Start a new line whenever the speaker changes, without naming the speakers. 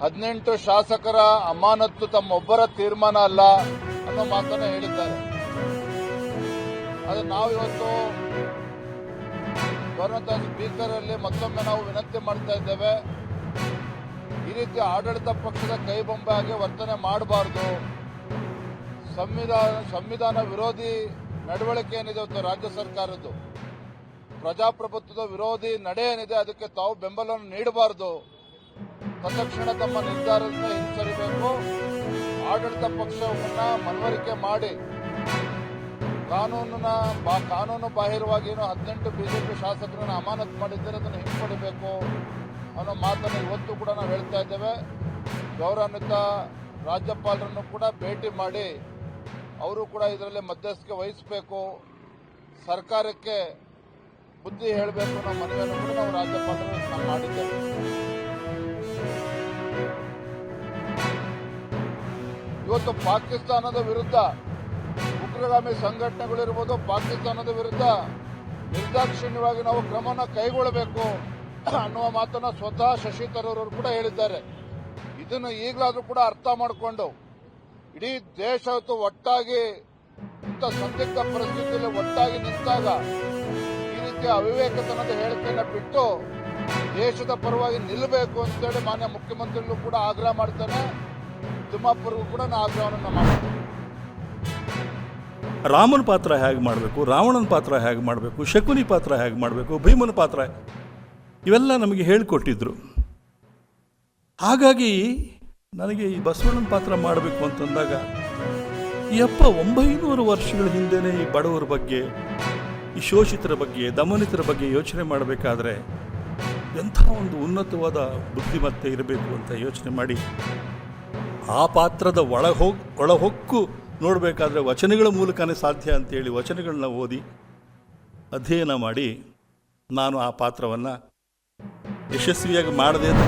18 ಶಾಸಕರ ಅಮಾನತ್ತು ತಮ್ಮೊಬ್ಬರ ತೀರ್ಮಾನ ಅಲ್ಲ ಅನ್ನೋ ಮಾತನ್ನ ಹೇಳಿದ್ದಾರೆ. ಆದರೆ ನಾವು ಇವತ್ತು ಗೌರವಾನ್ವಿತ ಸ್ಪೀಕರ್ ಅಲ್ಲಿ ಮತ್ತೊಮ್ಮೆ ನಾವು ವಿನಂತಿ ಮಾಡ್ತಾ ಇದ್ದೇವೆ, ಈ ರೀತಿ ಆಡಳಿತ ಪಕ್ಷದ ಕೈಬೊಂಬೆ ಆಗಿ ವರ್ತನೆ ಮಾಡಬಾರದು. ಸಂವಿಧಾನ ವಿರೋಧಿ ನಡವಳಿಕೆ ಏನಿದೆ ಇವತ್ತು ರಾಜ್ಯ ಸರ್ಕಾರದ್ದು, ಪ್ರಜಾಪ್ರಭುತ್ವದ ವಿರೋಧಿ ನಡೆ ಏನಿದೆ ಅದಕ್ಕೆ ತಾವು ಬೆಂಬಲವನ್ನು ನೀಡಬಾರದು. ತತ್ಕ್ಷಣ ತಮ್ಮ ನಿರ್ಧಾರದಿಂದ ಹಿಂಸರಿಬೇಕು. ಆಡಳಿತ ಪಕ್ಷವನ್ನ ಮನವರಿಕೆ ಮಾಡಿ ಕಾನೂನು ಬಾಹಿರವಾಗಿ 18 ಬಿಜೆಪಿ ಶಾಸಕರನ್ನು ಅಮಾನತು ಮಾಡಿದ್ದಾರೆ, ಅದನ್ನು ಹಿಂಪಡಿಬೇಕು ಅನ್ನೋ ಮಾತನ್ನು ಇವತ್ತು ಕೂಡ ನಾವು ಹೇಳ್ತಾ ಇದ್ದೇವೆ. ಗೌರವಾನ್ವಿತ ರಾಜ್ಯಪಾಲರನ್ನು ಕೂಡ ಭೇಟಿ ಮಾಡಿ ಅವರು ಕೂಡ ಇದರಲ್ಲಿ ಮಧ್ಯಸ್ಥಿಕೆ ವಹಿಸಬೇಕು, ಸರ್ಕಾರಕ್ಕೆ ಬುದ್ಧಿ ಹೇಳಬೇಕು ಅನ್ನೋ ಮನವಿಯನ್ನು ಕೂಡ ನಾವು ರಾಜ್ಯಪಾಲರು ಮಾಡಿದ್ದೇವೆ. ಇವತ್ತು ಪಾಕಿಸ್ತಾನದ ವಿರುದ್ಧ ಉಗ್ರಗಾಮಿ ಸಂಘಟನೆಗಳಿರ್ಬೋದು, ಪಾಕಿಸ್ತಾನದ ವಿರುದ್ಧ ನಿರ್ದಾಕ್ಷಿಣ್ಯವಾಗಿ ನಾವು ಕ್ರಮವನ್ನು ಕೈಗೊಳ್ಳಬೇಕು ಅನ್ನುವ ಮಾತನ್ನು ಸ್ವತಃ ಶಶಿ ತರೂರ್ ಅವರು ಕೂಡ ಹೇಳಿದ್ದಾರೆ. ಇದನ್ನು ಈಗಲಾದರೂ ಕೂಡ ಅರ್ಥ ಮಾಡಿಕೊಂಡು ಇಡೀ ದೇಶ ಒಟ್ಟಾಗಿ ಇಂಥ ಸಂದಿಗ್ಧ ಪರಿಸ್ಥಿತಿಯಲ್ಲಿ ಒಟ್ಟಾಗಿ ನಿಂತಾಗ ಈ ರೀತಿಯ ಅವಿವೇಕತನದ ಹೇಳಿಕೆಯನ್ನು ಬಿಟ್ಟು ದೇಶದ ಪರವಾಗಿ ನಿಲ್ಲಬೇಕು ಅಂತೇಳಿ ಮಾನ್ಯ ಮುಖ್ಯಮಂತ್ರಿಗಳು ಕೂಡ ಆಗ್ರಹ ಮಾಡ್ತಾನೆ. ತಿಮ್ಮಾಪುರ್ಗೂ ಕೂಡ ನಾನು ಆಗ್ರಹವನ್ನು ಮಾಡ್ತೇನೆ.
ರಾಮನ ಪಾತ್ರ ಹೇಗೆ ಮಾಡಬೇಕು, ರಾವಣನ ಪಾತ್ರ ಹೇಗೆ ಮಾಡಬೇಕು, ಶಕುನಿ ಪಾತ್ರ ಹೇಗೆ ಮಾಡಬೇಕು, ಭೀಮನ ಪಾತ್ರ ಇವೆಲ್ಲ ನಮಗೆ ಹೇಳಿಕೊಟ್ಟಿದ್ರು. ಹಾಗಾಗಿ ನನಗೆ ಈ ಬಸವಣ್ಣನ ಪಾತ್ರ ಮಾಡಬೇಕು ಅಂತಂದಾಗ ಈ 900 ವರ್ಷಗಳ ಹಿಂದೆಯೇ ಈ ಬಡವರ ಬಗ್ಗೆ, ಈ ಶೋಷಿತರ ಬಗ್ಗೆ, ದಮನಿತರ ಬಗ್ಗೆ ಯೋಚನೆ ಮಾಡಬೇಕಾದ್ರೆ ಎಂಥ ಒಂದು ಉನ್ನತವಾದ ಬುದ್ಧಿಮತ್ತೆ ಇರಬೇಕು ಅಂತ ಯೋಚನೆ ಮಾಡಿ ಆ ಪಾತ್ರದ ಒಳಹೊಕ್ಕು ನೋಡಬೇಕಾದ್ರೆ ವಚನಗಳ ಮೂಲಕನೇ ಸಾಧ್ಯ ಅಂತೇಳಿ ವಚನಗಳನ್ನ ಓದಿ ಅಧ್ಯಯನ ಮಾಡಿ ನಾನು ಆ ಪಾತ್ರವನ್ನು ಯಶಸ್ವಿಯಾಗಿ ಮಾಡದೆ ಅಂತ